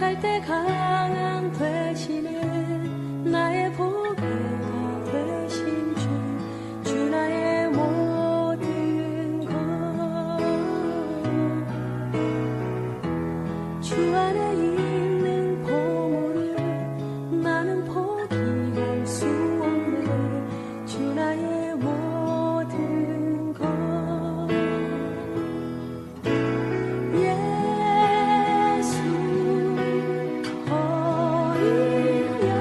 갈 때 강한 대신에 나의 보배가 되신 주 나의 모든 것. 주 안에 있는 보물을 나는 포기할 수 없네. 주 나의 모든 것. 예수 어린 양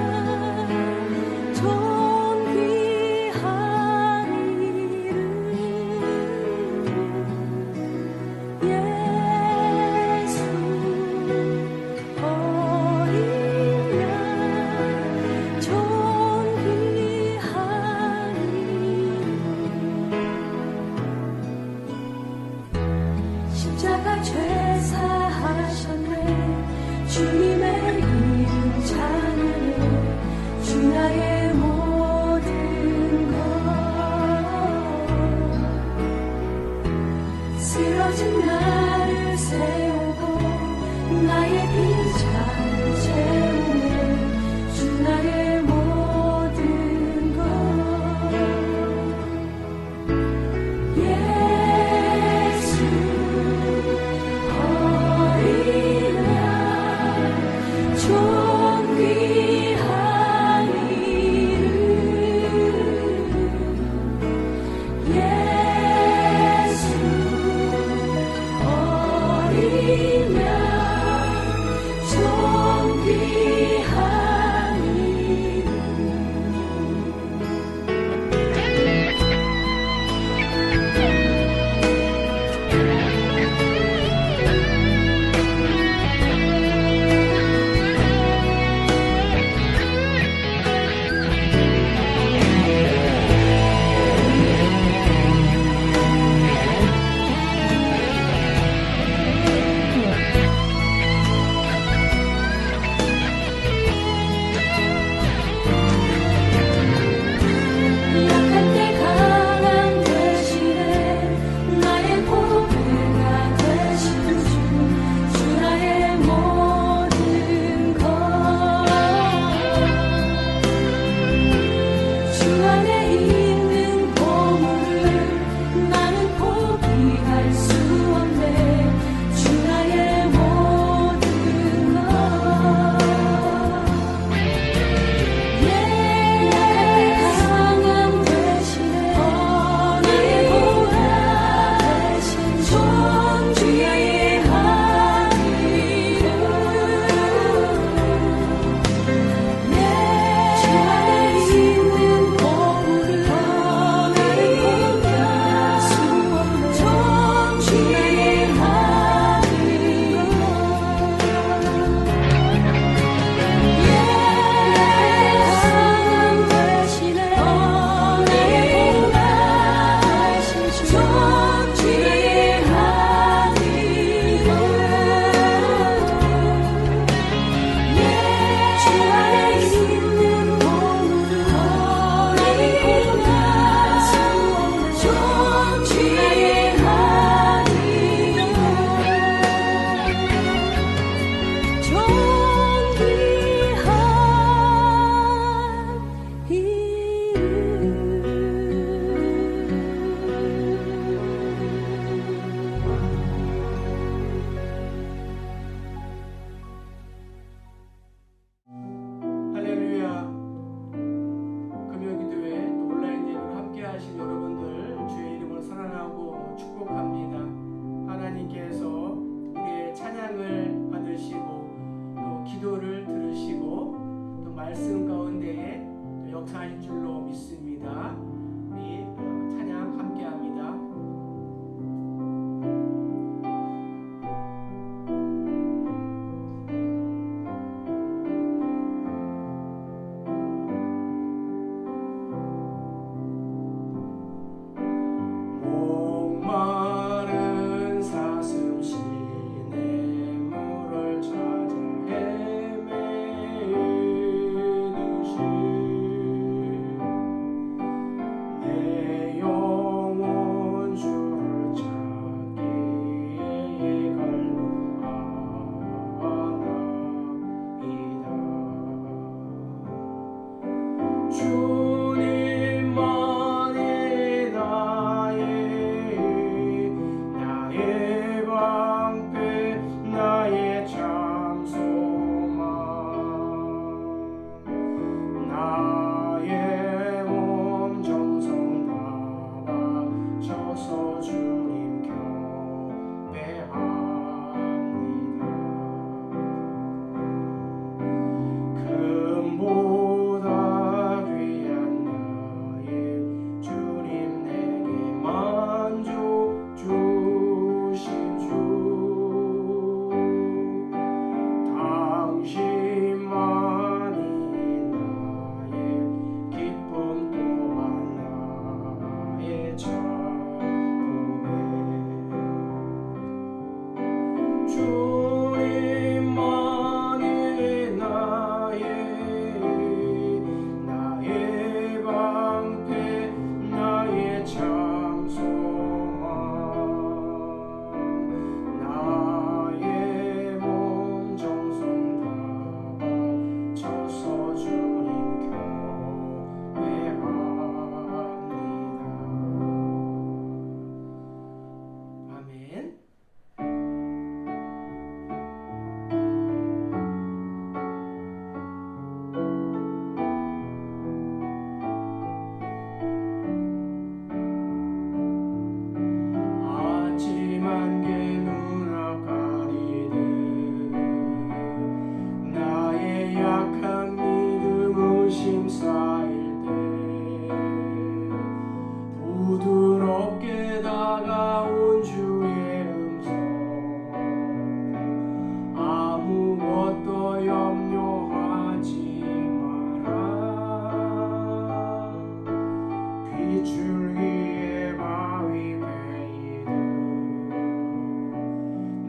빛을 위해 바위 베이듯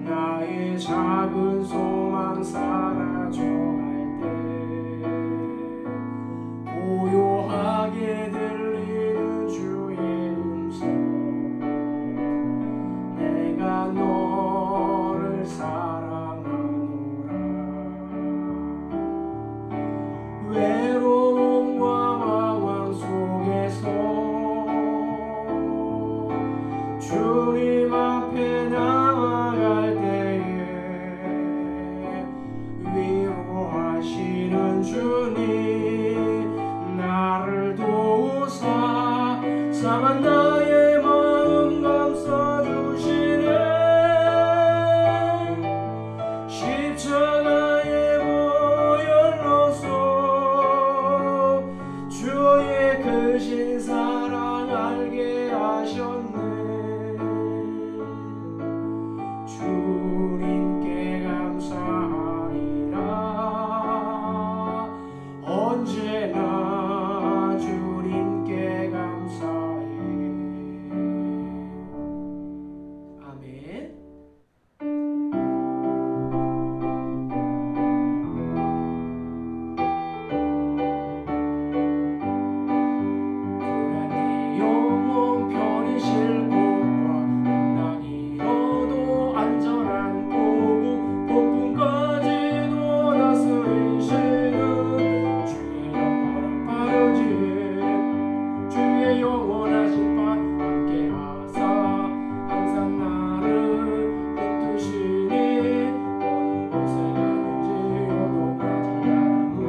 나의 작은 소망 사라져갈 때 고요하게 들리는 주의 음성 내가 너를 사랑하노라 외로움과 방황 속에서 주님 앞에 나아갈 때에 위로하시는 주님 나를 도우사 상한 나의 마음 감싸주시네 십자가의 보혈로서 주의 크신 사랑 알게 하셨네 주님께 감사하리라 언제나 주님께 감사해 아멘. 불안해 영혼 편히 쉴 곳과 낙이 너도 안전한 보고 폭풍까지도 다스리시는 주의 영원한 바르지에 주의 영원하신 발 함께 하사 항상 나를 붙드시니 어느 곳에 가는지 요동하지 않으무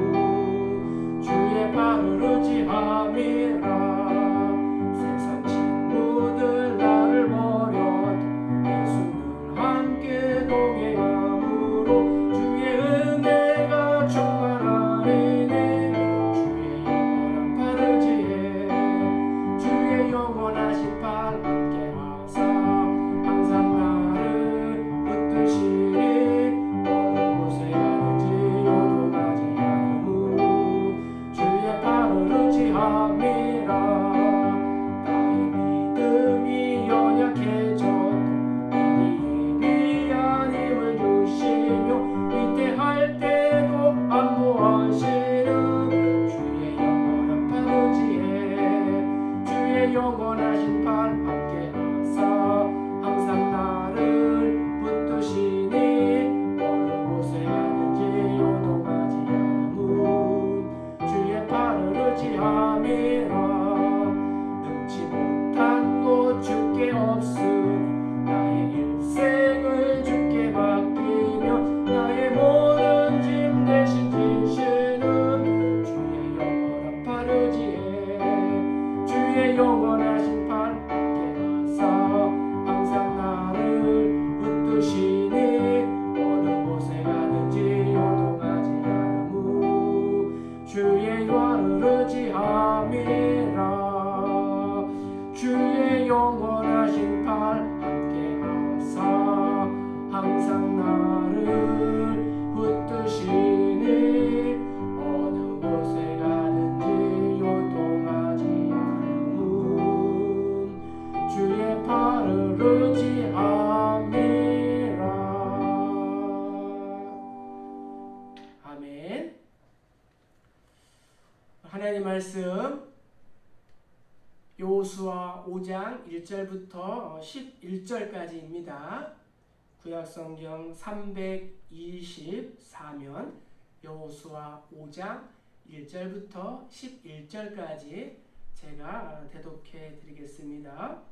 주의 발을 의지함이라 세상 친구들 나를 버려도 예수는 함께 동행함으로 주의 은혜가 충만하리니 주의 영원한 바르지에 주의 영원하신 발 함께 하사 항상 나를 붙드시니 어느 곳에 가는지 요동하지 않으무 주의 발을 의지함이라 나의 믿음이 연약해져도 미리에 비한 힘을 주시며 위태할 때도 안보하시는 주의 영원한 바르지에 주의 영원하신 발 함께 하사 항상 나를 붙드시니 어느 곳에 가는지 요동하지 않으무 주의 발을 의지함이라 능치 못한 것 주께 없으니 나의 일생을 주께 맡기며 나의 모든 짐 대신 지시는 주의 영원한 바르지에 주의 영원하신 발 함께 하사 항상 나를 붙드시니 어느 곳에 가는지 요동하지 않으무 주의 발을 의지함이라 주의 영원하신 발 함께 하사 항상 나를 붙드시니 어느 곳에 가는지 요동하지 않으무 주의 발을 의지함이라 아멘. 하나님 말씀 여호수아 5장 1절부터 11절까지입니다. 구약성경 324면 여호수아 5장 1절부터 11절까지 제가 대독해 드리겠습니다.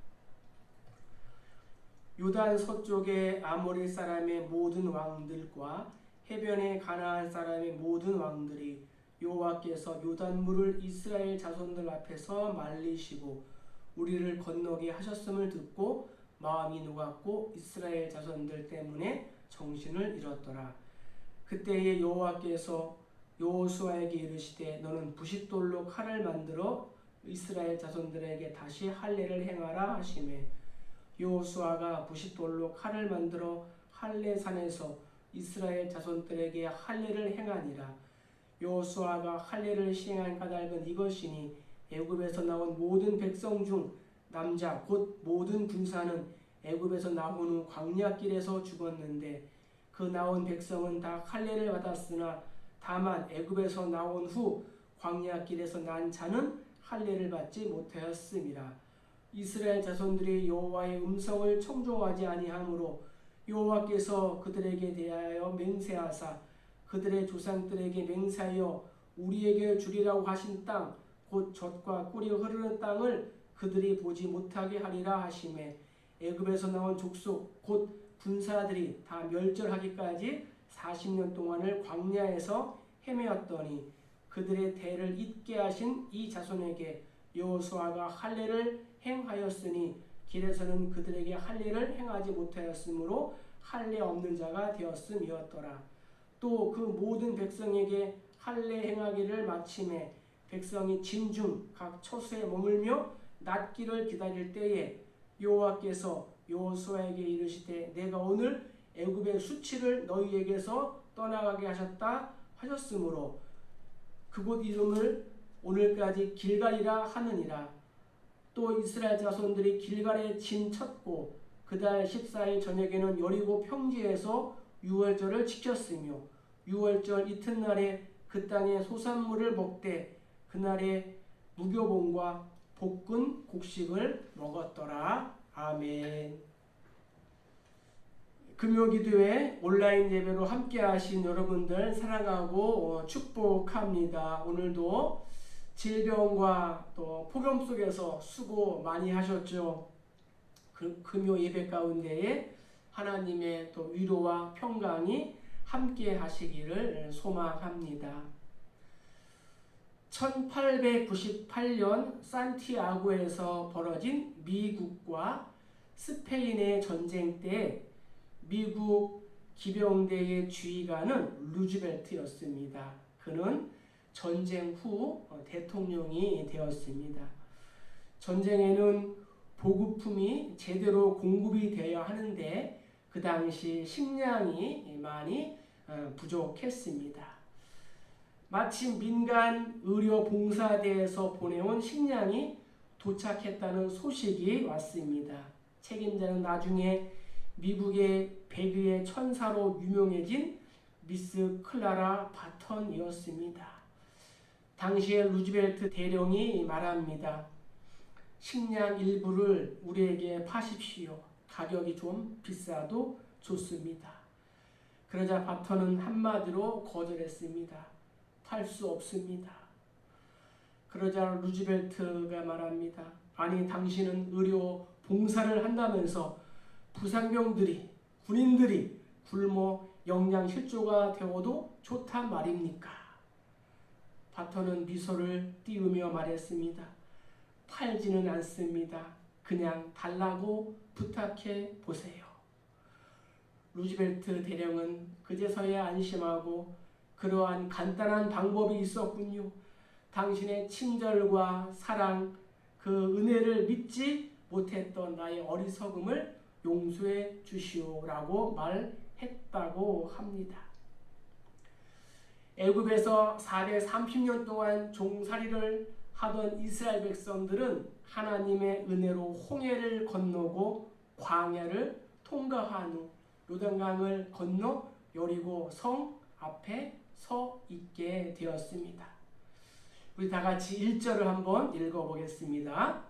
요단 서쪽의 아모리 사람의 모든 왕들과 해변의 가나안 사람의 모든 왕들이 여호와께서 요단물을 이스라엘 자손들 앞에서 말리시고 우리를 건너게 하셨음을 듣고 마음이 녹았고 이스라엘 자손들 때문에 정신을 잃었더라. 그때에 여호와께서 여호수아에게 이르시되 너는 부싯돌로 칼을 만들어 이스라엘 자손들에게 다시 할례를 행하라 하시매 여호수아가 부싯돌로 칼을 만들어 할례산에서 이스라엘 자손들에게 할례를 행하니라. 여호수아가 할례를 시행한 까닭은 이것이니 애굽에서 나온 모든 백성 중 남자 곧 모든 군사는 애굽에서 나온 후 광야길에서 죽었는데 그 나온 백성은 다 할례를 받았으나 다만 애굽에서 나온 후 광야길에서 난 자는 할례를 받지 못하였음이라. 이스라엘 자손들이 여호와의 음성을 청종하지 아니하므로 여호와께서 그들에게 대하여 맹세하사 그들의 조상들에게 맹세하여 우리에게 주리라고 하신 땅 곧 젖과 꿀이 흐르는 땅을 그들이 보지 못하게 하리라 하시매 애굽에서 나온 족속 곧 군사들이 다 멸절하기까지 40년 동안을 광야에서 헤매었더니 그들의 대를 잇게 하신 이 자손에게 여호수아가 할례를 행하였으니 길에서는 그들에게 할례를 행하지 못하였으므로 할례 없는 자가 되었음이었더라. 또 그 모든 백성에게 할례 행하기를 마침에 백성이 진중 각 처소에 머물며 낫기를 기다릴 때에 여호와께서 여호수아에게 이르시되 내가 오늘 애굽의 수치를 너희에게서 떠나가게 하셨다 하셨으므로 그곳 이름을 오늘까지 길갈이라 하느니라. 또 이스라엘 자손들이 길갈에 진 쳤고 그달 14일 저녁에는 여리고 평지에서 유월절을 지켰으며 유월절 이튿날에 그 땅의 소산물을 먹되 그날에 무교봉과 볶은 곡식을 먹었더라. 아멘. 금요기도회 온라인 예배로 함께 하신 여러분들 사랑하고 축복합니다. 오늘도 질병과 또 폭염 속에서 수고 많이 하셨죠. 금요 예배 가운데에 하나님의 또 위로와 평강이 함께 하시기를 소망합니다. 1898년 산티아고에서 벌어진 미국과 스페인의 전쟁 때 미국 기병대의 지휘관은 루즈벨트였습니다. 그는 전쟁 후 대통령이 되었습니다. 전쟁에는 보급품이 제대로 공급이 되어야 하는데 그 당시 식량이 많이 부족했습니다. 마침 민간 의료 봉사대에서 보내온 식량이 도착했다는 소식이 왔습니다. 책임자는 나중에 미국의 백의의 천사로 유명해진 미스 클라라 바턴이었습니다. 당시에 루즈벨트 대령이 말합니다. 식량 일부를 우리에게 파십시오. 가격이 좀 비싸도 좋습니다. 그러자 바턴은 한마디로 거절했습니다. 팔 수 없습니다. 그러자 루즈벨트가 말합니다. 아니 당신은 의료 봉사를 한다면서 부상병들이 군인들이 굶어 영양 실조가 되어도 좋단 말입니까? 바턴은 미소를 띄우며 말했습니다. 팔지는 않습니다. 그냥 달라고 부탁해 보세요. 루즈벨트 대령은 그제서야 안심하고 그러한 간단한 방법이 있었군요. 당신의 친절과 사랑, 그 은혜를 믿지 못했던 나의 어리석음을 용서해 주시오라고 말했다고 합니다. 애굽에서 430년 동안 종살이를 하던 이스라엘 백성들은 하나님의 은혜로 홍해를 건너고 광야를 통과한 후 요단강을 건너 여리고 성 앞에 서 있게 되었습니다. 우리 다 같이 1절을 한번 읽어보겠습니다.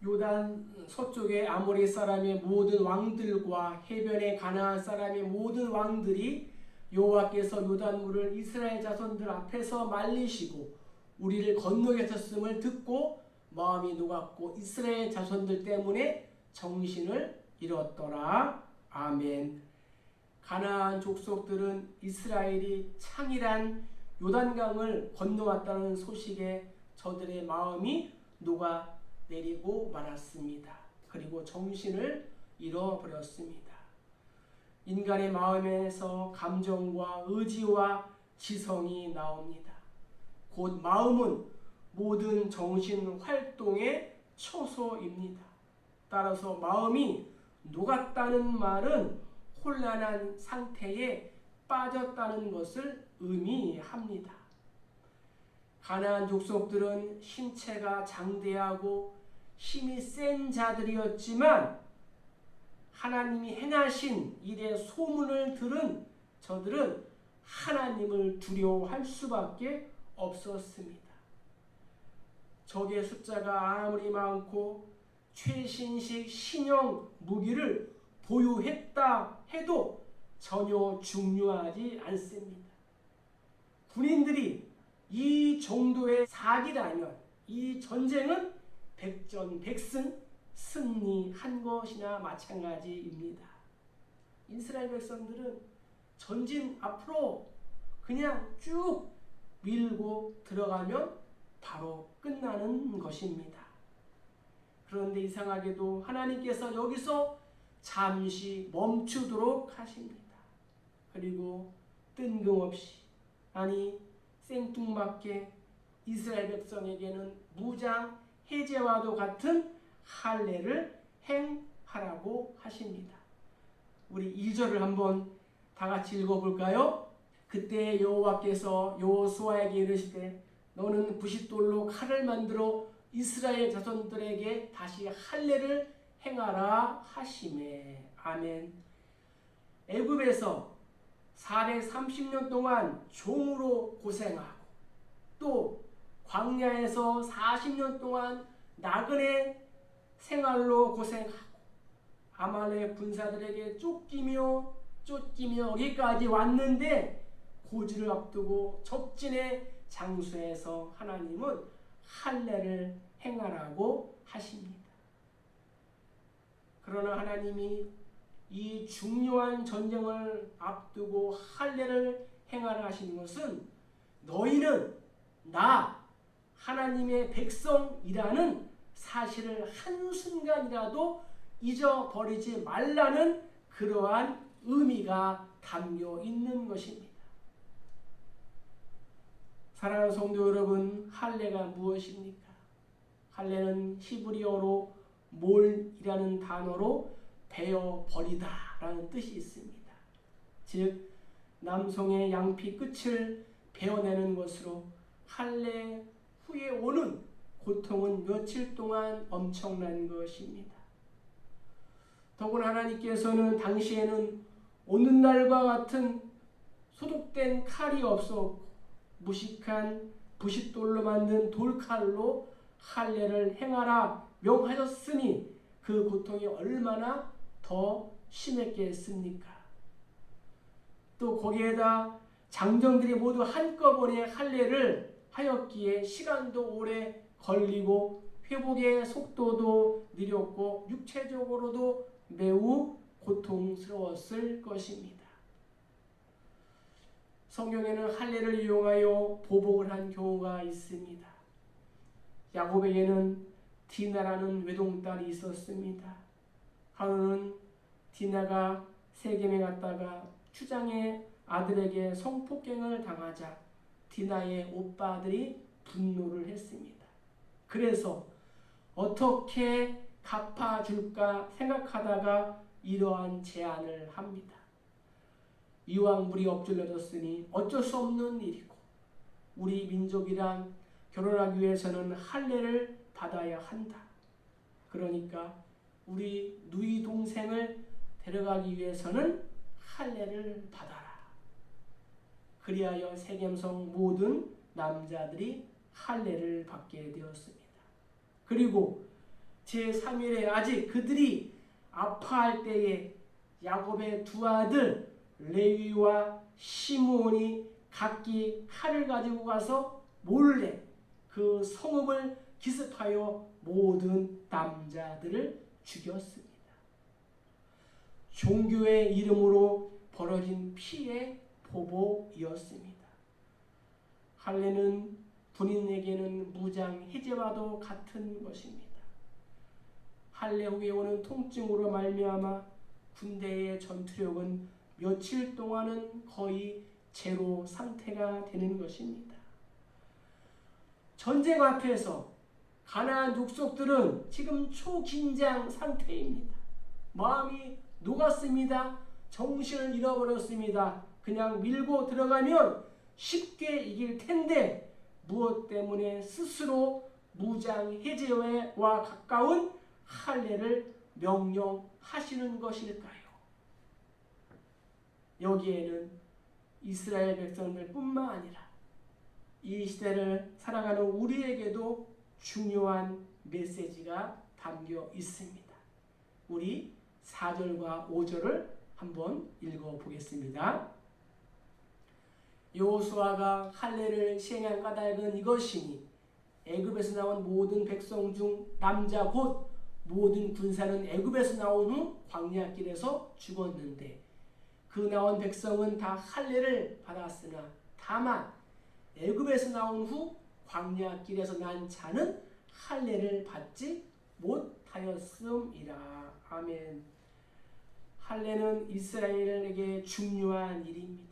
요단 서쪽의 아모리 사람의 모든 왕들과 해변의 가나안 사람의 모든 왕들이 여호와께서 요단물을 이스라엘 자손들 앞에서 말리시고 우리를 건너게 하셨음을 듣고 마음이 녹았고 이스라엘 자손들 때문에 정신을 잃었더라. 아멘. 가나안 족속들은 이스라엘이 창이란 요단강을 건너왔다는 소식에 저들의 마음이 녹아내리고 말았습니다. 그리고 정신을 잃어버렸습니다. 인간의 마음에서 감정과 의지와 지성이 나옵니다. 곧 마음은 모든 정신 활동의 초소입니다. 따라서 마음이 녹았다는 말은 혼란한 상태에 빠졌다는 것을 의미합니다. 가나안 족속들은 신체가 장대하고 힘이 센 자들이었지만 하나님이 행하신 일의 소문을 들은 저들은 하나님을 두려워할 수밖에 없었습니다. 적의 숫자가 아무리 많고 최신식 신형 무기를 보유했다 해도 전혀 중요하지 않습니다. 군인들이 이 정도의 사기라면 이 전쟁은 백전백승 승리한 것이나 마찬가지입니다. 이스라엘 백성들은 전진 앞으로 그냥 쭉 밀고 들어가면 바로 끝나는 것입니다. 그런데 이상하게도 하나님께서 여기서 잠시 멈추도록 하십니다. 그리고 뜬금없이, 아니 생뚱맞게 이스라엘 백성에게는 무장 해제와도 같은 할례를 행하라고 하십니다. 우리 2절을 한번 다 같이 읽어볼까요? 그때 여호와께서 여호수아에게 이르시되 너는 부싯돌로 칼을 만들어 이스라엘 자손들에게 다시 할례를 행하라 하시매. 아멘. 애굽에서 430년 동안 종으로 고생하고 또 광야에서 40년 동안 나그네 생활로 고생하고 아말렉 군사들에게 쫓기며 여기까지 왔는데 고지를 앞두고 적진의 장소에서 하나님은 할례를 행하라고 하십니다. 그러나 하나님이 이 중요한 전쟁을 앞두고 할례를 행하라 하시는 것은 너희는 나 하나님의 백성이라는 사실을 한순간이라도 잊어버리지 말라는 그러한 의미가 담겨 있는 것입니다. 사랑하는 성도 여러분, 할례가 무엇입니까? 할례는 히브리어로 몰이라는 단어로 베어버리다 라는 뜻이 있습니다. 즉 남성의 양피 끝을 베어내는 것으로 할례 후에 오는 고통은 며칠 동안 엄청난 것입니다. 더구나 하나님께서는 당시에는 오늘날과 같은 소독된 칼이 없었고 무식한 부싯돌로 만든 돌칼로 할례를 행하라 명하셨으니 그 고통이 얼마나 더 심했겠습니까? 또 거기에다 장정들이 모두 한꺼번에 할례를 하였기에 시간도 오래 걸리고 회복의 속도도 느렸고 육체적으로도 매우 고통스러웠을 것입니다. 성경에는 할례를 이용하여 보복을 한 경우가 있습니다. 야곱에게는 디나라는 외동딸이 있었습니다. 하루는 디나가 세겜에 갔다가 추장의 아들에게 성폭행을 당하자 디나의 오빠들이 분노를 했습니다. 그래서 어떻게 갚아줄까 생각하다가 이러한 제안을 합니다. 이왕 물이 엎질러졌으니 어쩔 수 없는 일이고 우리 민족이란 결혼하기 위해서는 할례를 받아야 한다. 그러니까 우리 누이 동생을 데려가기 위해서는 할례를 받아라. 그리하여 세겜성 모든 남자들이 할례를 받게 되었습니다. 그리고 제3일에 아직 그들이 아파할 때에 야곱의 두 아들 레위와 시므온이 각기 칼을 가지고 가서 몰래 그 성읍을 기습하여 모든 남자들을 죽였습니다. 종교의 이름으로 벌어진 피의 보복이었습니다. 할례는 군인에게는 무장 해제와도 같은 것입니다. 할례 후에 오는 통증으로 말미암아 군대의 전투력은 며칠 동안은 거의 제로 상태가 되는 것입니다. 전쟁 앞에서 가나안 족속들은 지금 초긴장 상태입니다. 마음이 녹았습니다. 정신을 잃어버렸습니다. 그냥 밀고 들어가면 쉽게 이길 텐데 무엇 때문에 스스로 무장 해제와 가까운 할례를 명령하시는 것일까요? 여기에는 이스라엘 백성들뿐만 아니라 이 시대를 살아가는 우리에게도 중요한 메시지가 담겨 있습니다. 우리 4절과 5절을 한번 읽어보겠습니다. 여호수아가 할례를 시행한 까닭은 이것이니 애굽에서 나온 모든 백성 중 남자 곧 모든 군사는 애굽에서 나온 후 광야길에서 죽었는데 그 나온 백성은 다 할례를 받았으나 다만 애굽에서 나온 후 광야길에서 난 자는 할례를 받지 못하였음이라. 아멘. 할례는 이스라엘에게 중요한 일입니다.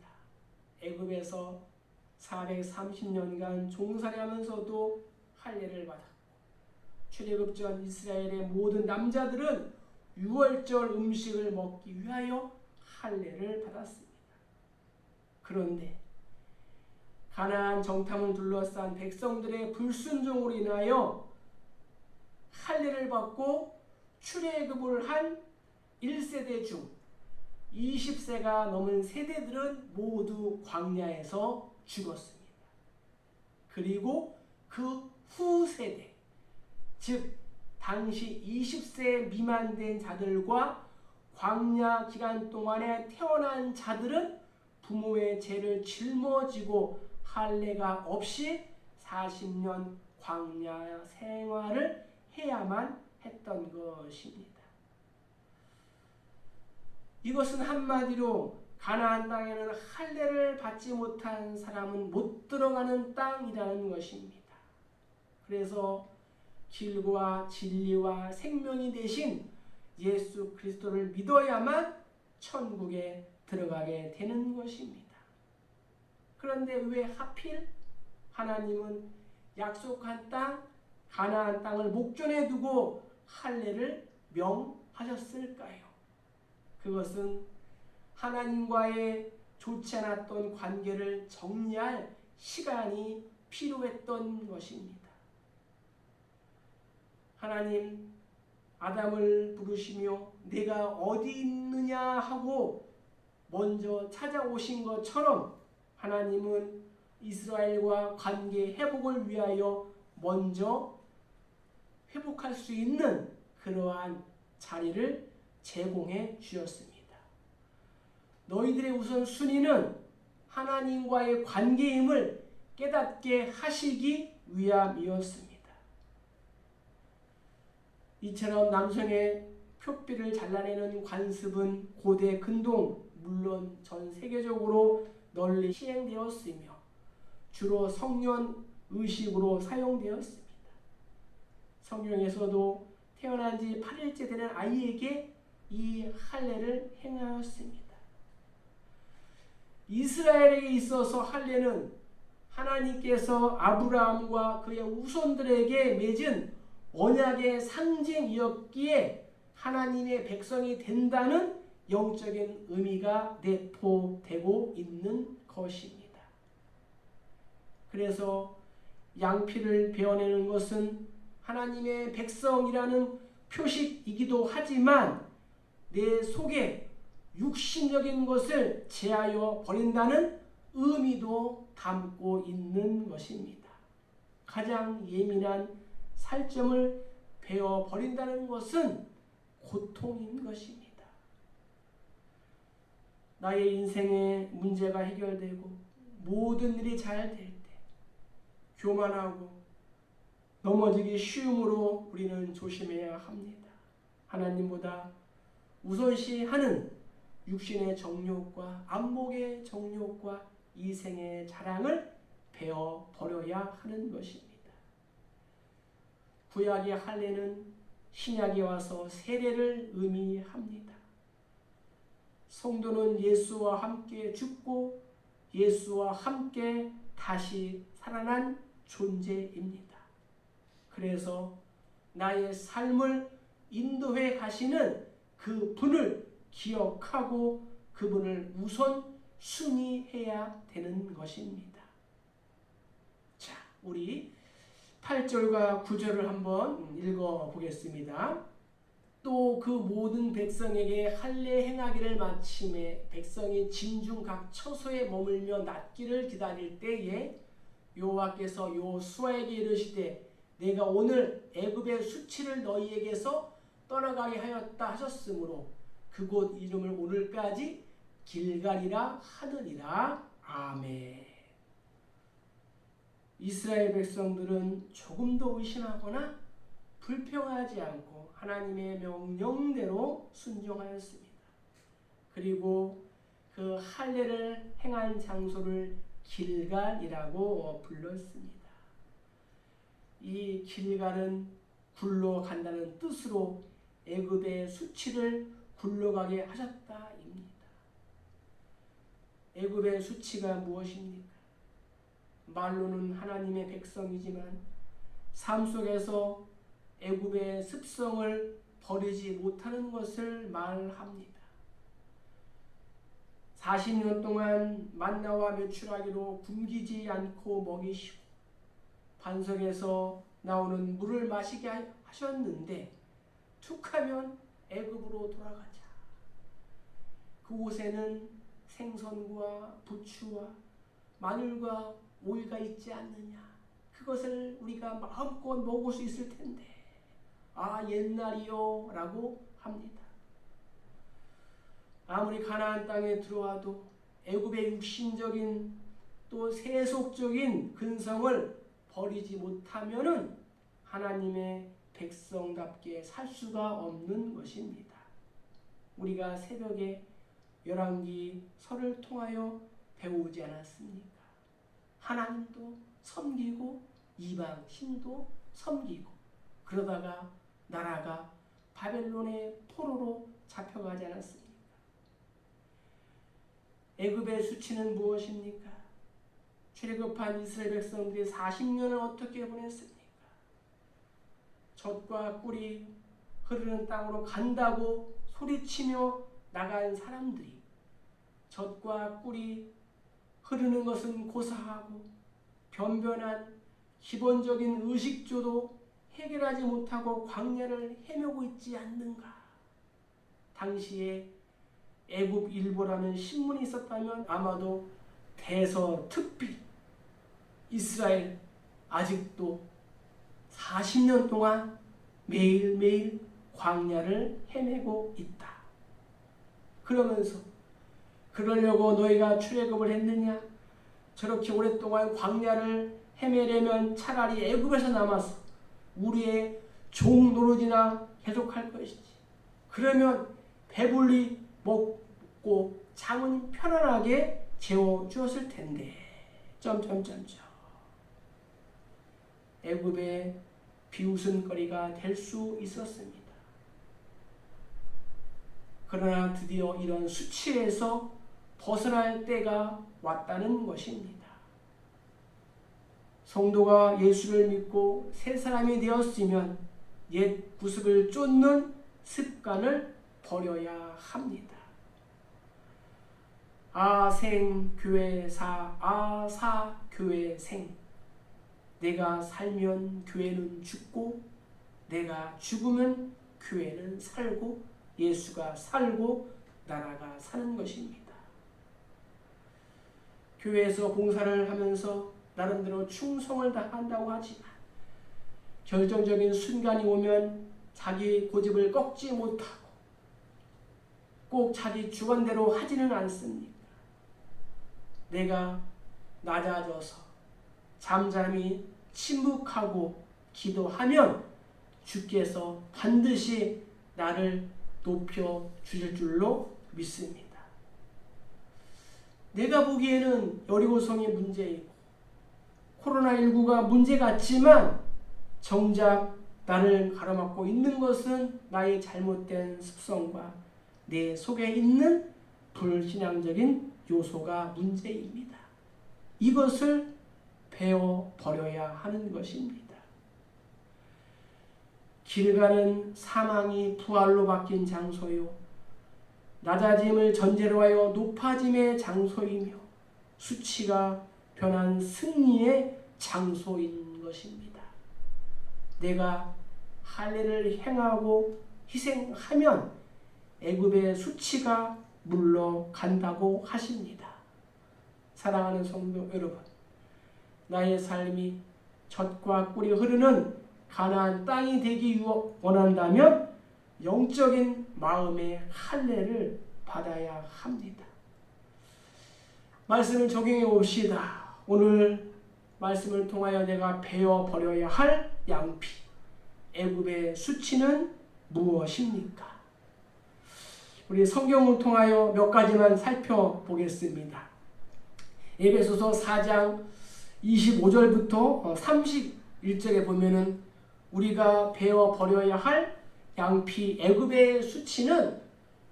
애굽에서 430년간 종살이하면서도 할례를 받았고 출애굽 전 이스라엘의 모든 남자들은 유월절 음식을 먹기 위하여 할례를 받았습니다. 그런데 가나안 정탐을 둘러싼 백성들의 불순종으로 인하여 할례를 받고 출애굽을 한 1세대 중 20세가 넘은 세대들은 모두 광야에서 죽었습니다. 그리고 그 후세대, 즉 당시 20세 미만된 자들과 광야 기간 동안에 태어난 자들은 부모의 죄를 짊어지고 할례가 없이 40년 광야 생활을 해야만 했던 것입니다. 이것은 한마디로 가나안 땅에는 할례를 받지 못한 사람은 못 들어가는 땅이라는 것입니다. 그래서 길과 진리와 생명이 되신 예수 그리스도를 믿어야만 천국에 들어가게 되는 것입니다. 그런데 왜 하필 하나님은 약속한 땅 가나안 땅을 목전에 두고 할례를 명하셨을까요? 그것은 하나님과의 좋지 않았던 관계를 정리할 시간이 필요했던 것입니다. 하나님 아담을 부르시며 내가 어디 있느냐 하고 먼저 찾아오신 것처럼 하나님은 이스라엘과 관계 회복을 위하여 먼저 회복할 수 있는 그러한 자리를 제공해 주셨습니다. 너희들의 우선 순위는 하나님과의 관계임을 깨닫게 하시기 위함이었습니다. 이처럼 남성의 표피를 잘라내는 관습은 고대 근동 물론 전 세계적으로 널리 시행되었으며 주로 성년 의식으로 사용되었습니다. 성경에서도 태어난 지 8일째 되는 아이에게 이 할례를 행하였습니다. 이스라엘에게 있어서 할례는 하나님께서 아브라함과 그의 후손들에게 맺은 언약의 상징이었기에 하나님의 백성이 된다는 영적인 의미가 내포되고 있는 것입니다. 그래서 양피를 베어내는 것은 하나님의 백성이라는 표식이기도 하지만 내 속에 육신적인 것을 제하여 버린다는 의미도 담고 있는 것입니다. 가장 예민한 살점을 베어 버린다는 것은 고통인 것입니다. 나의 인생의 문제가 해결되고 모든 일이 잘 될 때 교만하고 넘어지기 쉬움으로 우리는 조심해야 합니다. 하나님보다 우선시하는 육신의 정욕과 안목의 정욕과 이생의 자랑을 베어 버려야 하는 것입니다. 구약의 할례는 신약에 와서 세례를 의미합니다. 성도는 예수와 함께 죽고 예수와 함께 다시 살아난 존재입니다. 그래서 나의 삶을 인도해 가시는 그 분을 기억하고 그분을 우선 순위해야 되는 것입니다. 자, 우리 8절과 9절을 한번 읽어보겠습니다. 또 그 모든 백성에게 할례 행하기를 마침에 백성이 진중 각 처소에 머물며 낫기를 기다릴 때에 여호와께서 여호수아에게 이르시되 내가 오늘 애굽의 수치를 너희에게서 떠나가게 하였다 하셨으므로 그곳 이름을 오늘까지 길갈이라 하느니라. 아멘. 이스라엘 백성들은 조금도 의심하거나 불평하지 않고 하나님의 명령대로 순종하였습니다. 그리고 그 할례를 행한 장소를 길갈이라고 불렀습니다. 이 길갈은 굴러간다는 뜻으로 애굽의 수치를 굴러가게 하셨다입니다. 애굽의 수치가 무엇입니까? 말로는 하나님의 백성이지만 삶 속에서 애굽의 습성을 버리지 못하는 것을 말합니다. 40년 동안 만나와 메추라기로 굶기지 않고 먹이시고 반석에서 나오는 물을 마시게 하셨는데 툭하면 애굽으로 돌아가자. 그곳에는 생선과 부추와 마늘과 오이가 있지 않느냐. 그것을 우리가 마음껏 먹을 수 있을 텐데. 아, 옛날이요 라고 합니다. 아무리 가나안 땅에 들어와도 애굽의 육신적인 또 세속적인 근성을 버리지 못하면은 하나님의 백성답게 살 수가 없는 것입니다. 우리가 새벽에 열왕기서를 통하여 배우지 않았습니까? 하나님도 섬기고 이방 신도 섬기고 그러다가 나라가 바벨론의 포로로 잡혀가지 않았습니까? 애굽의 수치는 무엇입니까? 출애굽한 이스라엘 백성들이 40년을 어떻게 보냈습니까? 젖과 꿀이 흐르는 땅으로 간다고 소리치며 나간 사람들이 젖과 꿀이 흐르는 것은 고사하고 변변한 기본적인 의식주도 해결하지 못하고 광야를 헤매고 있지 않는가? 당시에 애굽일보라는 신문이 있었다면 아마도 대서특필 이스라엘 아직도 40년 동안 매일매일 광야를 헤매고 있다. 그러면서 그러려고 너희가 출애굽을 했느냐? 저렇게 오랫동안 광야를 헤매려면 차라리 애굽에서 남아서 우리의 종 노릇이나 계속할 것이지. 그러면 배불리 먹고 잠은 편안하게 재워주었을 텐데. 애굽의 비웃음거리가 될 수 있었습니다. 그러나 드디어 이런 수치에서 벗어날 때가 왔다는 것입니다. 성도가 예수를 믿고 새 사람이 되었으면 옛 구습을 쫓는 습관을 버려야 합니다. 아생 교회사 아사 교회생. 내가 살면 교회는 죽고 내가 죽으면 교회는 살고 예수가 살고 나라가 사는 것입니다. 교회에서 봉사를 하면서 나름대로 충성을 다한다고 하지만 결정적인 순간이 오면 자기 고집을 꺾지 못하고 꼭 자기 주관대로 하지는 않습니까? 내가 낮아져서 잠잠히 침묵하고 기도하면 주께서 반드시 나를 높여 주실 줄로 믿습니다. 내가 보기에는 여리고성이 문제이고 코로나19가 문제 같지만 정작 나를 가로막고 있는 것은 나의 잘못된 습성과 내 속에 있는 불신앙적인 요소가 문제입니다. 이것을 배워버려야 하는 것입니다. 길갈은 사망이 부활로 바뀐 장소요 낮아짐을 전제로 하여 높아짐의 장소이며 수치가 변한 승리의 장소인 것입니다. 내가 할례를 행하고 희생하면 애굽의 수치가 물러간다고 하십니다. 사랑하는 성도 여러분, 나의 삶이 젖과 꿀이 흐르는 가나안 땅이 되기 원한다면 영적인 마음의 할례를 받아야 합니다. 말씀을 적용해 봅시다. 오늘 말씀을 통하여 내가 베어버려야 할 양피, 애굽의 수치는 무엇입니까? 우리 성경을 통하여 몇 가지만 살펴보겠습니다. 에베소서 4장 25절부터 31절에 보면은 우리가 베어버려야 할 양피 애굽의 수치는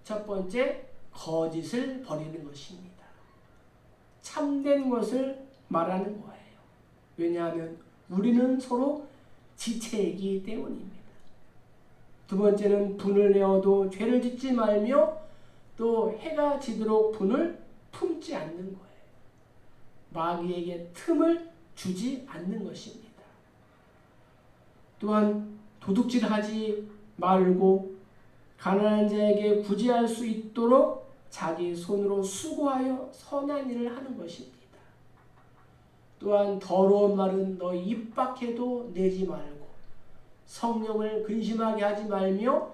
첫 번째 거짓을 버리는 것입니다. 참된 것을 말하는 거예요. 왜냐하면 우리는 서로 지체이기 때문입니다. 두 번째는 분을 내어도 죄를 짓지 말며 또 해가 지도록 분을 품지 않는 거예요. 마귀에게 틈을 주지 않는 것입니다. 또한 도둑질하지 말고 가난한 자에게 구제할 수 있도록 자기 손으로 수고하여 선한 일을 하는 것입니다. 또한 더러운 말은 너희 입 밖에도 내지 말고 성령을 근심하게 하지 말며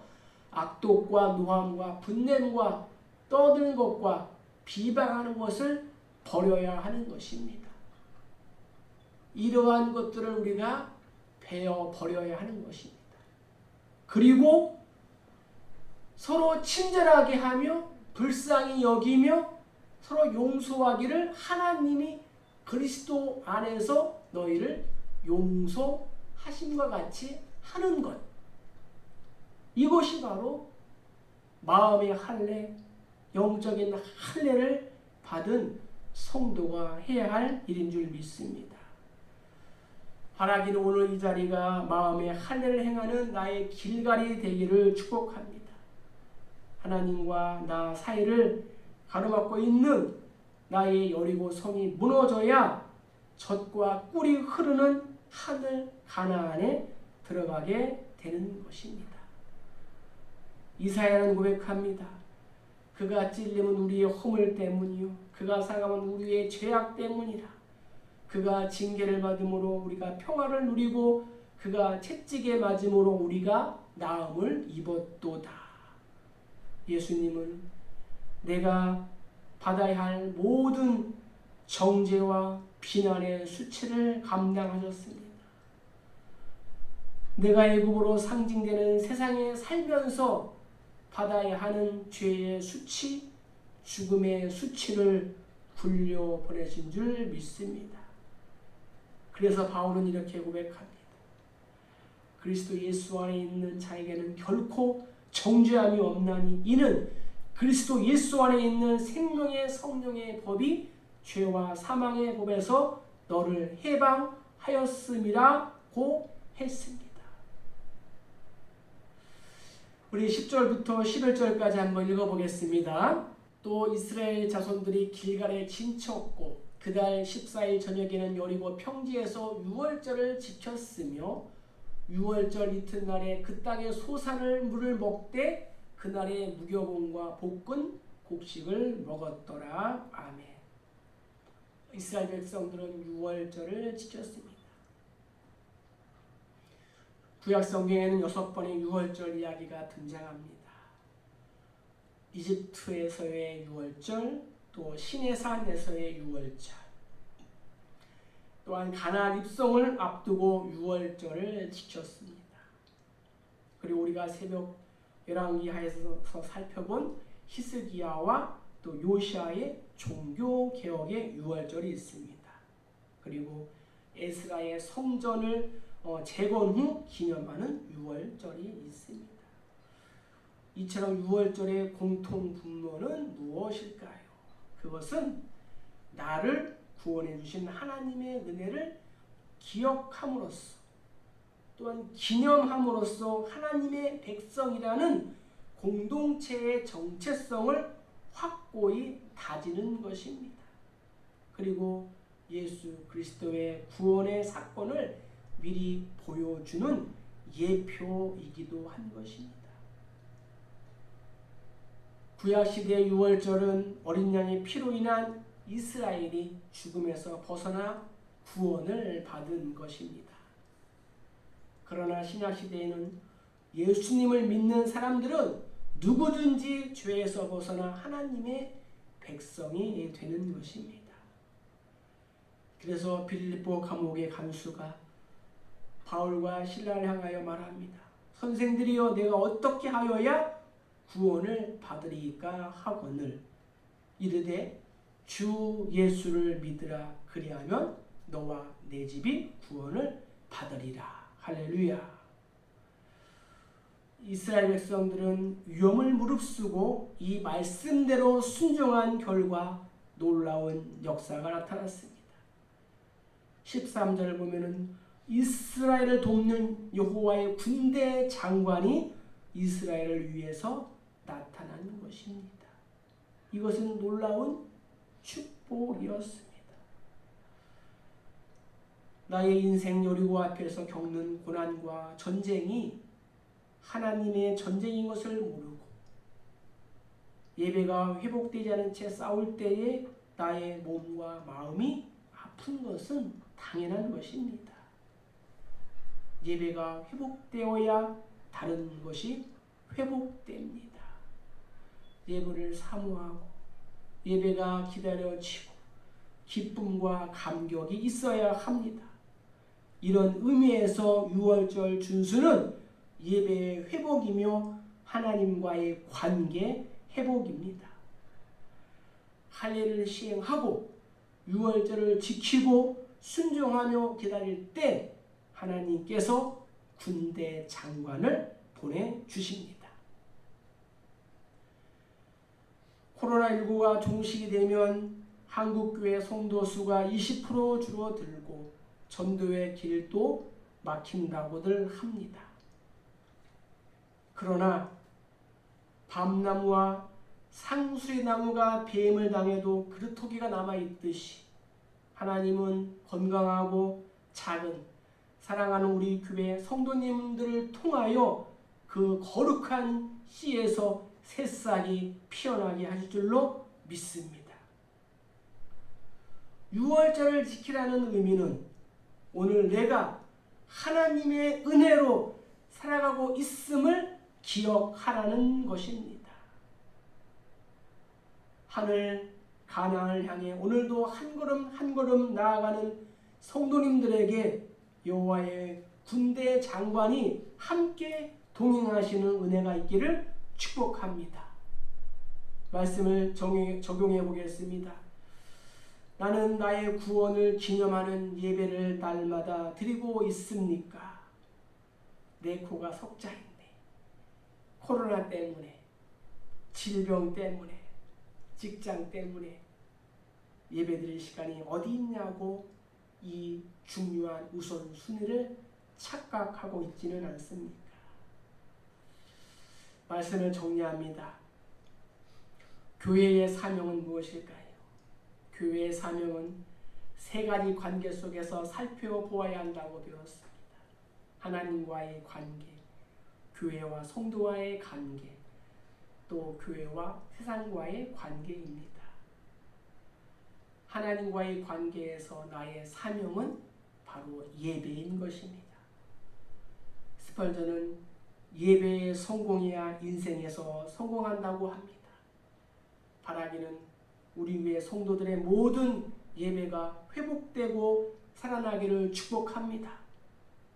악독과 노함과 분냄과 떠드는 것과 비방하는 것을 버려야 하는 것입니다. 이러한 것들을 우리가 베어버려야 하는 것입니다. 그리고 서로 친절하게 하며 불쌍히 여기며 서로 용서하기를 하나님이 그리스도 안에서 너희를 용서하심과 같이 하는 것. 이것이 바로 마음의 할례, 영적인 할례를 받은 성도가 해야 할 일인 줄 믿습니다. 바라기는 오늘 이 자리가 마음의 할례를 행하는 나의 길갈이 되기를 축복합니다. 하나님과 나 사이를 가로막고 있는 나의 여리고 성이 무너져야 젖과 꿀이 흐르는 하늘 가나안에 들어가게 되는 것입니다. 이사야는 고백합니다. 그가 찔림은 우리의 허물 때문이요 그가 상함은 우리의 죄악 때문이라. 그가 징계를 받음으로 우리가 평화를 누리고 그가 채찍에 맞음으로 우리가 나음을 입었도다. 예수님은 내가 받아야 할 모든 정죄와 비난의 수치를 감당하셨습니다. 내가 애굽으로 상징되는 세상에 살면서 받아야 하는 죄의 수치, 죽음의 수치를 굴려보내신 줄 믿습니다. 그래서 바울은 이렇게 고백합니다. 그리스도 예수 안에 있는 자에게는 결코 정죄함이 없나니 이는 그리스도 예수 안에 있는 생명의 성령의 법이 죄와 사망의 법에서 너를 해방하였음이라고 했습니다. 우리 10절부터 11절까지 한번 읽어보겠습니다. 또 이스라엘 자손들이 길갈에 진쳤고 그달 14일 저녁에는 여리고 평지에서 유월절을 지켰으며 유월절 이튿날에 그 땅의 소산을 물을 먹되 그날에 무교봉과 볶은 곡식을 먹었더라. 아멘. 이스라엘 백성들은 유월절을 지켰습니다. 구약 성경에는 6번의 유월절 이야기가 등장합니다. 이집트에서의 유월절, 또 시내산에서의 유월절, 또한 가나안 입성을 앞두고 유월절을 지켰습니다. 그리고 우리가 새벽 열왕기하에서 살펴본 히스기야와 또 요시아의 종교 개혁의 유월절이 있습니다. 그리고 에스라의 성전을 재건 후 기념하는 유월절이 있습니다. 이처럼 유월절의 공통 분모는 무엇일까요? 그것은 나를 구원해 주신 하나님의 은혜를 기억함으로써 또한 기념함으로써 하나님의 백성이라는 공동체의 정체성을 확고히 다지는 것입니다. 그리고 예수 그리스도의 구원의 사건을 미리 보여주는 예표이기도 한 것입니다. 구약시대의 유월절은 어린 양의 피로 인한 이스라엘이 죽음에서 벗어나 구원을 받은 것입니다. 그러나 신약시대에는 예수님을 믿는 사람들은 누구든지 죄에서 벗어나 하나님의 백성이 되는 것입니다. 그래서 빌립보 감옥의 간수가 바울과 실라를 향하여 말합니다. 선생들이여 내가 어떻게 하여야 구원을 받으리까 하거늘 이르되 주 예수를 믿으라 그리하면 너와 내 집이 구원을 받으리라. 할렐루야. 이스라엘 백성들은 위험을 무릅쓰고 이 말씀대로 순종한 결과 놀라운 역사가 나타났습니다. 13절을 보면은 이스라엘을 돕는 여호와의 군대 장관이 이스라엘을 위해서 나타난 것입니다. 이것은 놀라운 축복이었습니다. 나의 인생 여리고 앞에서 겪는 고난과 전쟁이 하나님의 전쟁인 것을 모르고 예배가 회복되지 않은 채 싸울 때에 나의 몸과 마음이 아픈 것은 당연한 것입니다. 예배가 회복되어야 다른 것이 회복됩니다. 예배를 사모하고 예배가 기다려지고 기쁨과 감격이 있어야 합니다. 이런 의미에서 유월절 준수는 예배의 회복이며 하나님과의 관계 회복입니다. 할례를 시행하고 유월절을 지키고 순종하며 기다릴 때 하나님께서 군대 장관을 보내주십니다. 코로나19가 종식이 되면 한국교회 성도 수가 20% 줄어들고 전도의 길도 막힌다고들 합니다. 그러나 밤나무와 상수리나무가 뱀을 당해도 그루터기가 남아있듯이 하나님은 건강하고 작은 사랑하는 우리 교회 성도님들을 통하여 그 거룩한 씨에서 새싹이 피어나게 하실 줄로 믿습니다. 유월절을 지키라는 의미는 오늘 내가 하나님의 은혜로 살아가고 있음을 기억하라는 것입니다. 하늘 가나안을 향해 오늘도 한 걸음 한 걸음 나아가는 성도님들에게 여호와의 군대 장관이 함께 동행하시는 은혜가 있기를 축복합니다. 말씀을 적용해 보겠습니다. 나는 나의 구원을 기념하는 예배를 날마다 드리고 있습니까? 내 코가 석자인데 코로나 때문에 질병 때문에 직장 때문에 예배드릴 시간이 어디 있냐고 이 중요한 우선순위를 착각하고 있지는 않습니까? 말씀을 정리합니다. 교회의 사명은 무엇일까요? 교회의 사명은 세 가지 관계 속에서 살펴보아야 한다고 배웠습니다. 하나님과의 관계, 교회와 성도와의 관계, 또 교회와 세상과의 관계입니다. 하나님과의 관계에서 나의 사명은 바로 예배인 것입니다. 스펄전은 예배의 성공이야 인생에서 성공한다고 합니다. 바라기는 우리 교회 성도들의 모든 예배가 회복되고 살아나기를 축복합니다.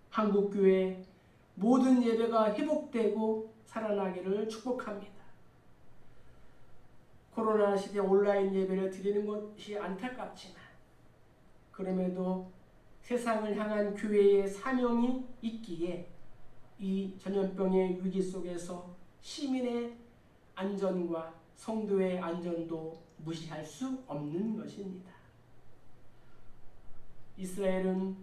한국교회 모든 예배가 회복되고 살아나기를 축복합니다. 코로나 시대 온라인 예배를 드리는 것이 안타깝지만 그럼에도 세상을 향한 교회의 사명이 있기에 이 전염병의 위기 속에서 시민의 안전과 성도의 안전도 무시할 수 없는 것입니다. 이스라엘은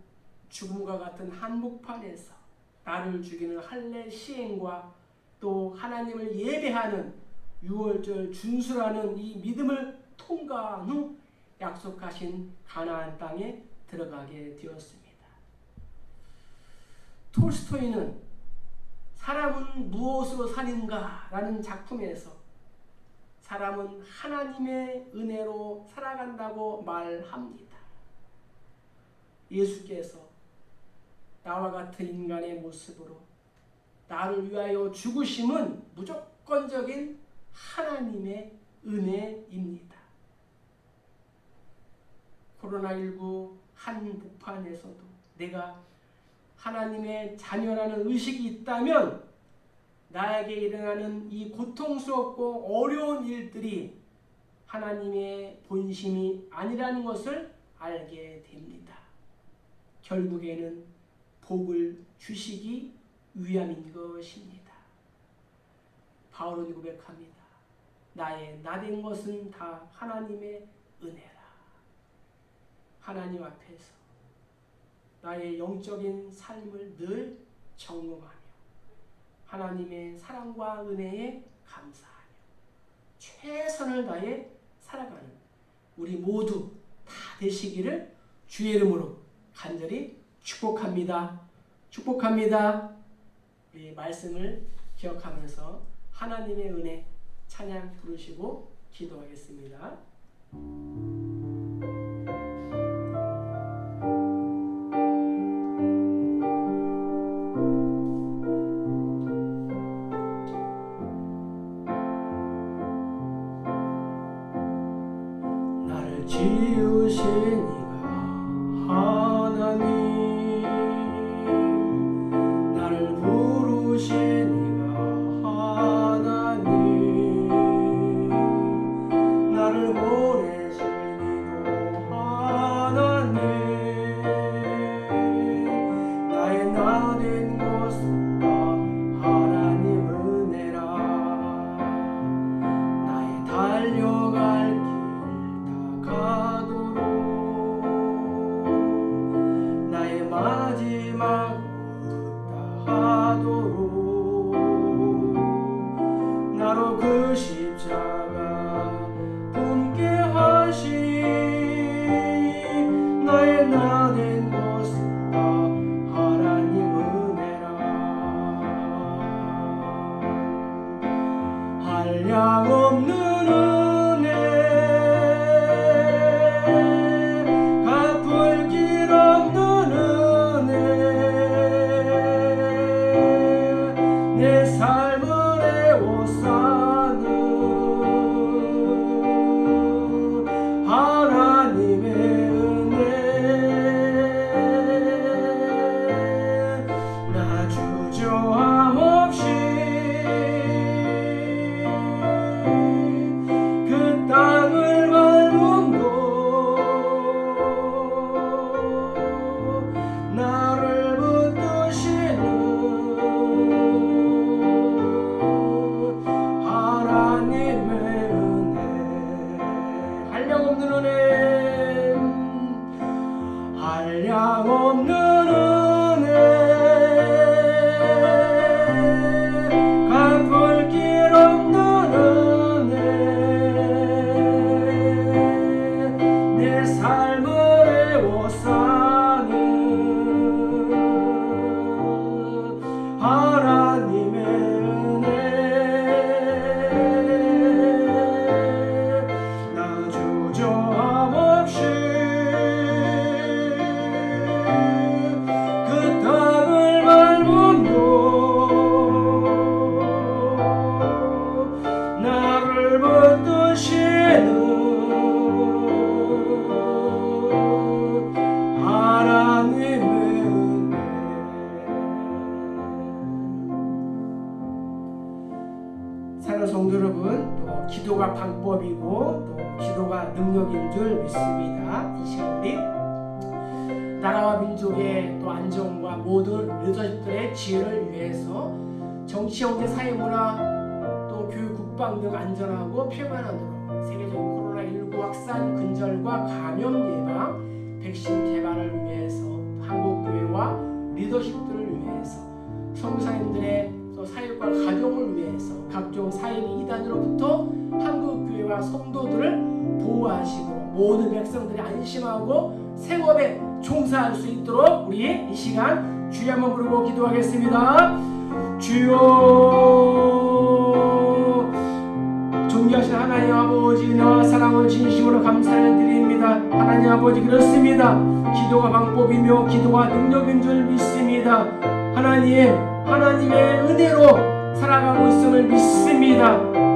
죽음과 같은 한복판에서 나를 죽이는 할례 시행과 또 하나님을 예배하는 유월절 준수라는 이 믿음을 통과한 후 약속하신 가나안 땅에 들어가게 되었습니다. 톨스토이는 사람은 무엇으로 사는가 라는 작품에서 사람은 하나님의 은혜로 살아간다고 말합니다. 예수께서 나와 같은 인간의 모습으로 나를 위하여 죽으심은 무조건적인 하나님의 은혜입니다. 코로나19 한복판에서도 내가 하나님의 자녀라는 의식이 있다면 나에게 일어나는 이 고통스럽고 어려운 일들이 하나님의 본심이 아니라는 것을 알게 됩니다. 결국에는 복을 주시기 위함인 것입니다. 바울은 고백합니다. 나의 나된 것은 다 하나님의 은혜라. 하나님 앞에서 나의 영적인 삶을 늘 점검하며 하나님의 사랑과 은혜에 감사하며 최선을 다해 살아가는 우리 모두 다 되시기를 주의 이름으로 간절히 축복합니다. 축복합니다. 우리 말씀을 기억하면서 하나님의 은혜 찬양 부르시고 기도하겠습니다. 나를 지으신 이가 하나님, 나를 부르신 나를 보내신 이도 하나님, 나의 나된 것은 다 하나님 은혜라. 나의 달려갈 길 다 가도록 나의 마지막 다 하도록 나로 그 십자가 나의 나된 것은 다 하나님 은혜라. 한량없는 은혜, 갚을 길 없는 은혜, 내 삶을 애워싸는 하나님의 주저함 없이 그 땅을 밟음도 나를 붙드시는 하나님의 은혜, 한량없는 은혜, 한량없는 사랑하는 성도 여러분, 또 기도가 방법이고 또 기도가 능력인 줄 믿습니다. 이 시간 우리 나라와 민족의 또 안정과 모든 리더십들의 지혜를 위해서 정치, 경제, 사회문화 또 교육, 국방 등 안전하고 평안하도록 세계적인 코로나19 확산 근절과 감염 예방, 백신 개발을 위해서 한국교회와 리더십들을 위해서 성사님들의 또 사역과 가정을 위해서 각종 사회 이단으로부터 한국교회와 성도들을 보호하시고 모든 백성들이 안심하고 생업에 종사할 수 있도록 우리 이 시간 주여 한번 부르고 기도하겠습니다. 주여, 존귀하신 하나님 아버지, 너와 사랑을 진심으로 감사를 드립니다. 하나님 아버지, 그렇습니다. 기도가 방법이며 기도가 능력인 줄 믿습니다. 하나님의 은혜로 살아가고 있음을 믿습니다.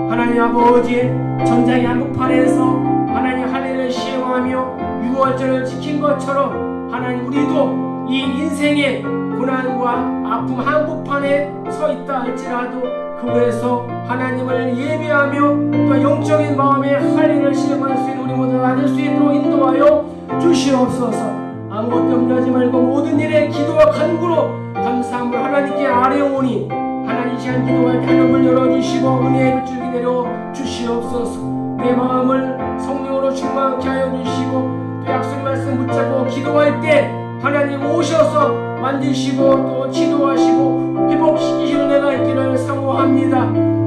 하나님 아버지, 전장의 한복판에서 하나님 할례를 시행하며 유월절을 지킨 것처럼 하나님 우리도 이 인생의 고난과 아픔 한복판에 서 있다 할지라도 그곳에서 하나님을 예배하며 또 영적인 마음의 할례를 시행할 수 있는 우리 모두 받을 수 있도록 인도하여 주시옵소서. 아무것도 염려하지 말고 모든 일에 기도와 간구로 감사함을 하나님께 아뢰오니 하나님 이 시간 기도할 때 하늘을 열어주시고 은혜의 빗줄기 내려 주시옵소서. 내 마음을 성령으로 충만케 하여 주시고 또 약속의 말씀 붙잡고 기도할 때 하나님 오셔서 만드시고 또 치료하시고 회복시키시는 은혜가 있기를 사모합니다.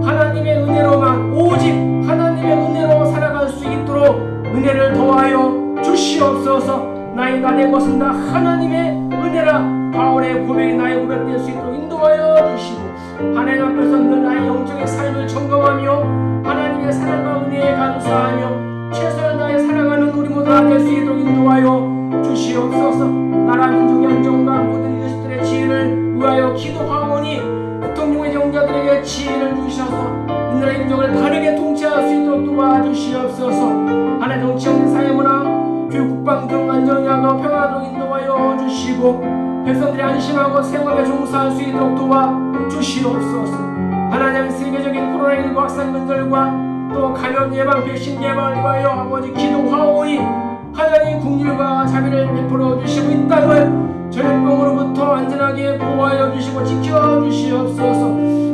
하나님의 은혜로만 오직 하나님의 은혜로 살아갈 수 있도록 은혜를 더하여 주시옵소서. 나의 나 된 것은 다 하나님의 은혜라 바울의 고백이 나의 고백 될 수 있도록 인도하여 주시고 하나님 앞에서 늘 나의 영적인 삶을 점검하며 하나님의 사랑과 은혜에 감사하며 최선을 다해 살아가는 우리 모두 다 될 수 있도록 인도하여 주시옵소서. 나라 민족의 안정과 모든 이웃들의 지혜를 위하여 기도하오니 대통령의 정자들에게 지혜를 주셔서 이 나라의 민족을 바르게 통치할 수 있도록 도와주시옵소서. 하나님 정치적인 사회문화 교육 국방 등 안전하고 평화로 인도하여 주시고 백성들이 안심하고 생활에 종사할 수 있도록 도와주시옵소서. 하나님 세계적인 코로나19 확산 근절과 또 감염 예방 백신 예방을 위하여 아버지 기도하오니 하나님 국률과 자비를 베풀어 주시고 이 땅을 전염병으로부터 안전하게 보호하여 주시고 지켜 주시옵소서.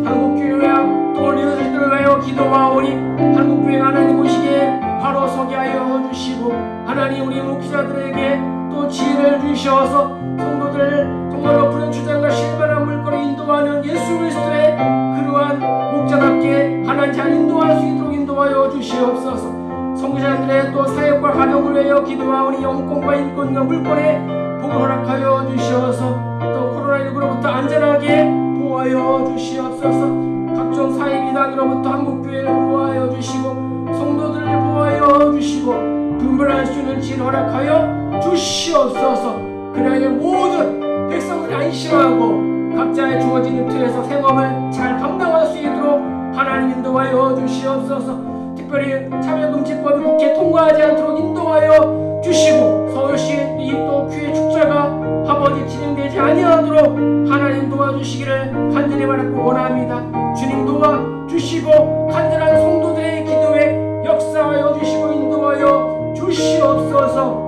한국교회와 또 리더들을 위하여 기도하오니 한국교회 하나님 오시기에 바로 서게 하여 주시고 하나님 우리 목회자들에게 또 지혜를 주셔서 성도들 정말로 푸른 주장과 실만한 물꼬로 인도하는 예수 그리스도의 그러한 목자답게 하나님 잘 인도할 수 있도록 인도하여 주시옵소서. 성교사들의 또 사역과 가정을 위하여 기도하오니 영권과 인권과 물권에 복을 허락하여 주시어서 또 코로나19로부터 안전하게 보호하여 주시옵소서. 각종 사회 이단으로부터 한국교회를 보호하여 주시고 성도들을 보호하여 주시고 분별할 수 있는 지혜를 허락하여 주시옵소서. 그래야 모든 백성들이 안심하고 각자의 주어진 틀에서 생업을 잘 감당할 수 있도록 하나님 인도하여 주시옵소서. 특별히 참여금지법이 국회 통과하지 않도록 인도하여 주시고 서울시 이 또 교회 축제가 아버지 진행되지 아니하도록 하나님 도와주시기를 간절히 바라고 원합니다. 주님 도와주시고 간절한 성도들의 기도에 역사하여 주시고 인도하여 주시옵소서.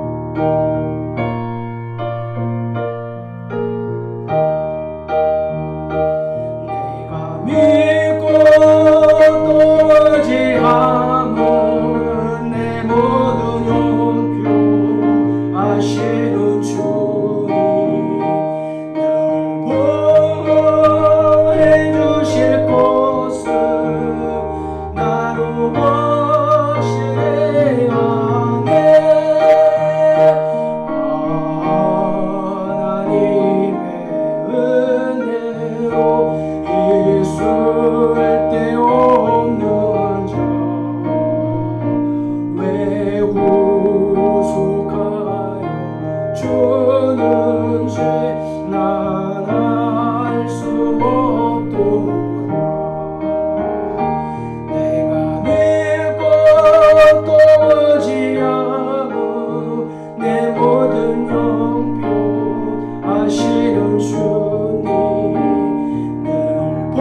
주님 늘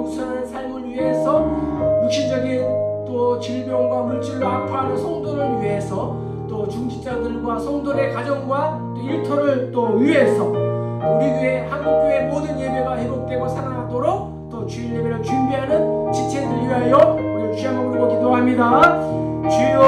우선하는 삶을 위해서 육신적인 또 질병과 물질로 아파하는 성도를 위해서 또 중직자들과 성도의 가정과 또 일터를 또 위해서 우리 교회 한국교회 모든 예배가 회복되고 살아나도록 또 주일 예배를 준비하는 지체들 위하여 우리 주여 한번 부르고 기도합니다. 주여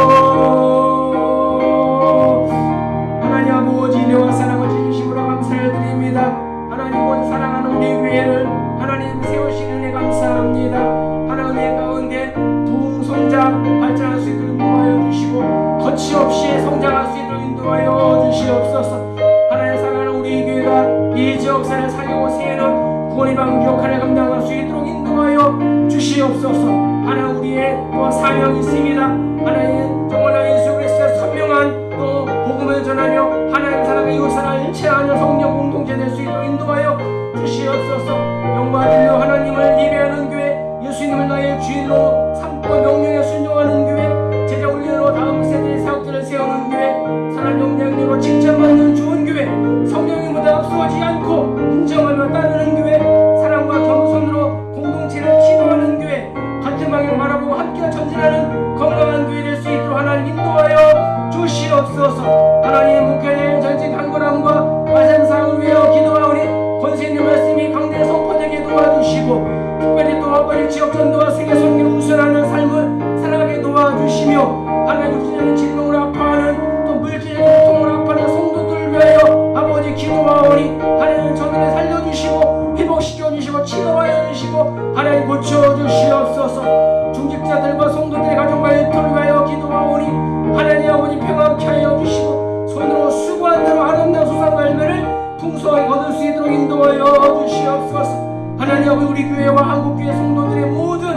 하나님 아버지 은혜와 사랑을 주심으로 감사를 드립니다. 하나님 곧 사랑하는 우리 교회를 하나님 세우신 은혜 감사합니다. 하나님 은혜 가운데 부흥성장 발전할 수 있도록 인도하여 주시고 거침없이 성장할 수 있도록 인도하여 주시옵소서. 하나님 사랑하는 우리 교회가 이 지역사를 살리고 세우는 구원의 방 역할을 감당할 수 있도록 인도하여 주시옵소서. 하나님 우리의 또 사명이 있습니다. 하나님 정말 예수 그리스도의 선명한 또 복음을 전하며 하나님 사랑의 이웃사랑을 일체하는 성령 공동체 될 수 있도록 인도하여 주시옵소서. 영광 들려 하나님을 예배하는 교회, 예수님을 나의 주인으로 삼고 명령에 순종하는 교회, 제자 훈련으로 다음 세대의 사역자를 세우는 교회, 사랑 영향력으로 칭찬받는 좋은 교회, 성령님보다 앞서지 않고 인정하며 따르는 교회, 사랑과 겸손으로 공동체를 기도하는 교회, 같은 방향 바라보고 함께 전진하는 건강한 교회 될 수 있도록 하나님 인도하여 주시옵소서. 하나님 목회자의 전직 강건함과 아산상을 위하여 기도하오니 권세있는 말씀이 강대에 선포되게 도와주시고 특별히 또 아버지 지역 전도와 세계 선교를 우선하는 삶을 살아가게 도와주시며 하나님 육신적인 질병으로 아파하는 또 물질적인 고통으로 아파하는 성도들을 위하여 아버지 기도하오니 하나님 저들을 살려주시고 회복시켜주시고 치료하여 주시고 하나님 고쳐주시옵소서. 중직자들과 성도들의 가정과 일터를 위하여 기도하오니 하나님 아버지 평안케 하여 주시고 손으로 수고한 대로 아름다운 수상과 열매를 풍성하게 거둘 수 있도록 인도하여 주시옵소서. 하나님 아버지 우리 교회와 한국교회 성도들의 모든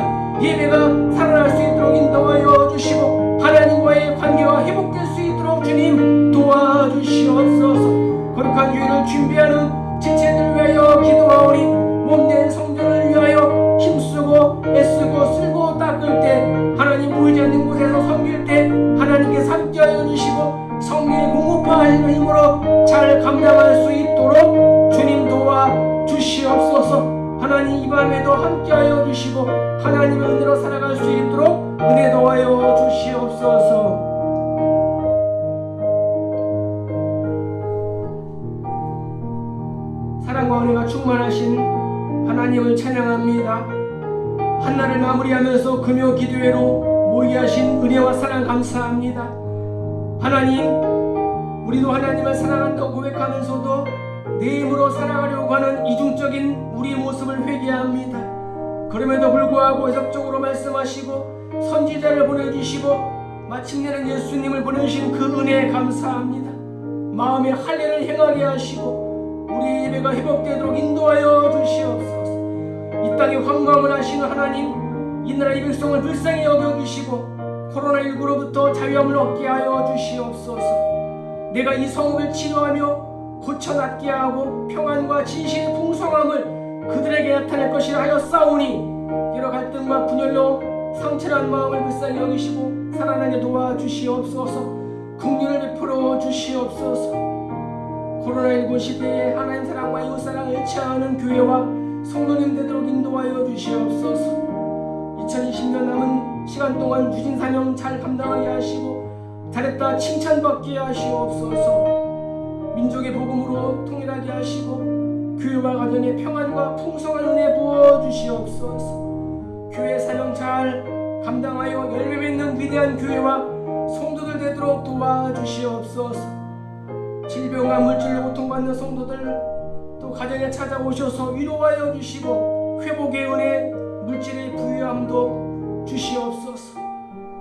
예배가 살아날 수 있도록 인도하여 주시고 하나님과의 관계가 회복될 수 있도록 주님 도와주시옵소서. 거룩한 교회를 준비하는 지체들 위하여 기도하오니 몸된 성전을 위하여 힘쓰고 애쓰고 쓸고 닦을 때 하나님 보이지 않는 곳에서 섬길 때 하나님께서 함께하여 주시고 성령의 공급하시는 힘으로 잘 감당할 수 있도록 주님 도와주시옵소서. 하나님 이 밤에도 함께하여 주시고 하나님의 은혜로 살아갈 수 있도록 은혜 도와여 주시옵소서. 사랑과 은혜가 충만하신 하나님을 찬양합니다. 한날을 마무리하면서 금요 기도회로 모이게 하신 은혜와 사랑 감사합니다. 하나님 우리도 하나님을 사랑한다고 고백하면서도 내 힘으로 살아가려고 하는 이중적인 우리의 모습을 회개합니다. 그럼에도 불구하고 해석적으로 말씀하시고 선지자를 보내주시고 마침내는 예수님을 보내주신 그 은혜에 감사합니다. 마음의 할례를 행하게 하시고 우리 예배가 회복되도록 인도하여 주시옵소서. 이 땅에 황망을 하시는 하나님, 이 나라 이 백성을 불쌍히 여겨주시고 코로나19로부터 자유함을 얻게 하여 주시옵소서. 내가 이 성읍을 치료하며 고쳐낫게 하고 평안과 진실의 풍성함을 그들에게 나타낼 것이라 하여 싸우니 여러 갈등과 분열로 상처난 마음을 불쌍히 여기시고 살아나게 도와주시옵소서. 긍휼을 베풀어 주시옵소서. 코로나19 시대에 하나님 사랑과 이웃사랑을 일치하는 교회와 성도님 되도록 인도하여 주시옵소서. 2020년 남은 시간 동안 주신 사명 잘 감당하게 하시고 잘했다 칭찬받게 하시옵소서. 민족의 복음으로 통일하게 하시고 교회와 가정의 평안과 풍성한 은혜 부어주시옵소서. 교회 사명 잘 감당하여 열매 맺는 위대한 교회와 성도들 되도록 도와주시옵소서. 질병과 물질로 고통받는 성도들 또 가정에 찾아오셔서 위로하여 주시고 회복의 은혜 물질의 부유함도 주시옵소서.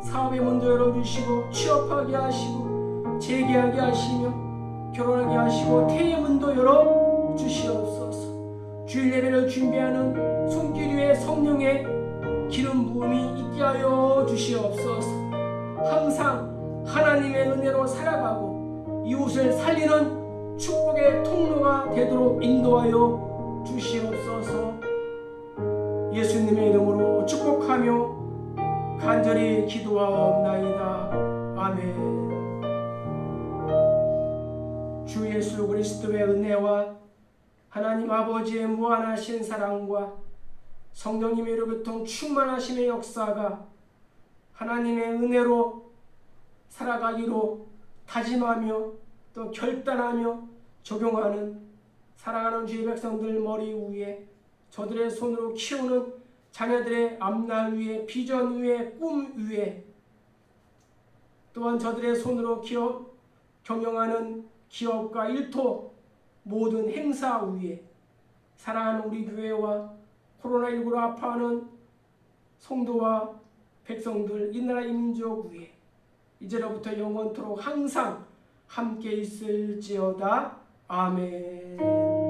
사업의 문도 열어주시고 취업하게 하시고 재개하게 하시며 결혼하게 하시고 태의 문도 열어주시옵소서. 주일 예배를 준비하는 손길 위에 성령의 기름 부음이 있게 하여 주시옵소서. 항상 하나님의 은혜로 살아가고 이웃을 살리는 축복의 통로가 되도록 인도하여 주시옵소서. 예수님의 이름으로 축복하며 간절히 기도하옵나이다. 아멘. 주 예수 그리스도의 은혜와 하나님 아버지의 무한하신 사랑과 성령님의 이로부터 충만하심의 역사가 하나님의 은혜로 살아가기로 다짐하며 또 결단하며 적용하는 사랑하는 주의 백성들 머리 위에 저들의 손으로 키우는 자녀들의 앞날 위에 비전 위에 꿈 위에 또한 저들의 손으로 경영하는 기업과 일터 모든 행사 위에 사랑하는 우리 교회와 코로나19로 아파하는 성도와 백성들 이 나라 이 민족 위에 이제로부터 영원토록 항상 함께 있을지어다. 아멘.